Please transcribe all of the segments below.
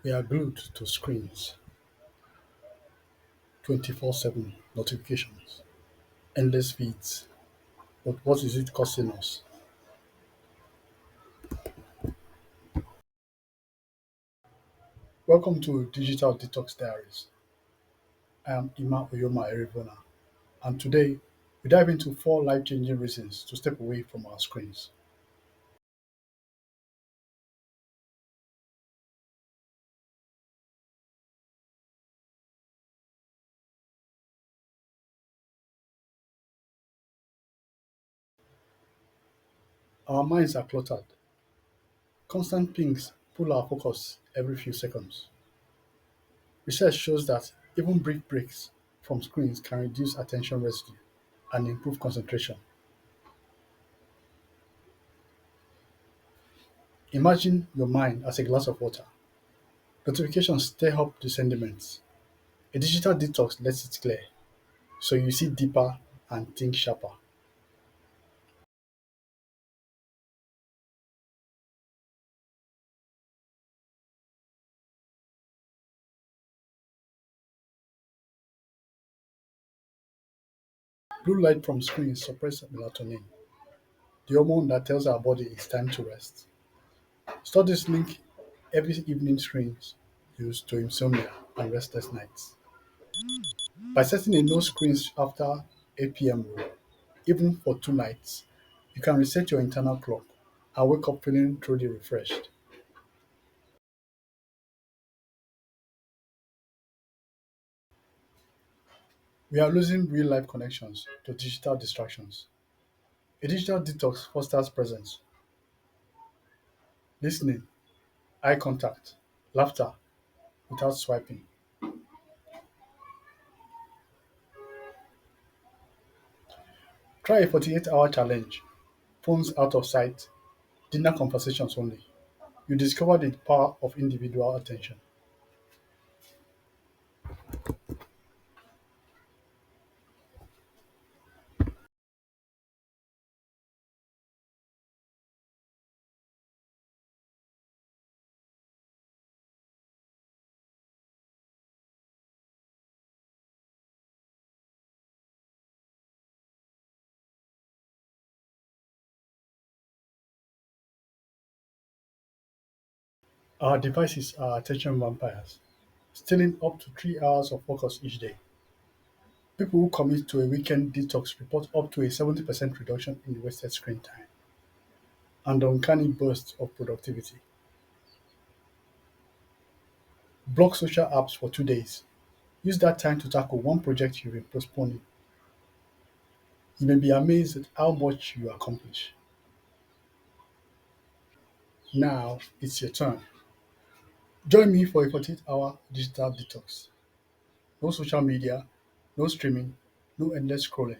We are glued to screens, 24/7 notifications, endless feeds. But what is it costing us? Welcome to Digital Detox Diaries. I am Ima Oyoma Erivona, and today we dive into four life changing reasons to step away from our screens. Our minds are cluttered. Constant pings pull our focus every few seconds. Research shows that even brief breaks from screens can reduce attention residue and improve concentration. Imagine your mind as a glass of water. Notifications stir up the sediments. A digital detox lets it clear, so you see deeper and think sharper. Blue light from screens suppress melatonin, the hormone that tells our body it's time to rest. Studies link every evening screens use to insomnia and restless nights. By setting a no screens after 8 p.m. rule, even for 2 nights, you can reset your internal clock and wake up feeling truly refreshed. We are losing real life connections to digital distractions. A digital detox fosters presence, listening, eye contact, laughter without swiping. Try a 48-hour challenge, phones out of sight, dinner conversations only. You discover the power of individual attention. Our devices are attention vampires, stealing up to 3 hours of focus each day. People who commit to a weekend detox report up to a 70% reduction in wasted screen time and uncanny bursts of productivity. Block social apps for 2 days. Use that time to tackle one project you've been postponing. You may be amazed at how much you accomplish. Now it's your turn. Join me for a 48-hour digital detox. No social media, no streaming, no endless scrolling.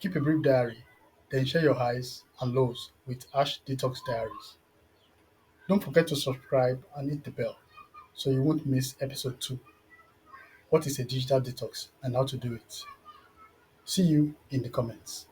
Keep a brief diary, then share your highs and lows with Detox Diaries. Don't forget to subscribe and hit the bell so you won't miss episode 2. What is a digital detox and how to do it? See you in the comments.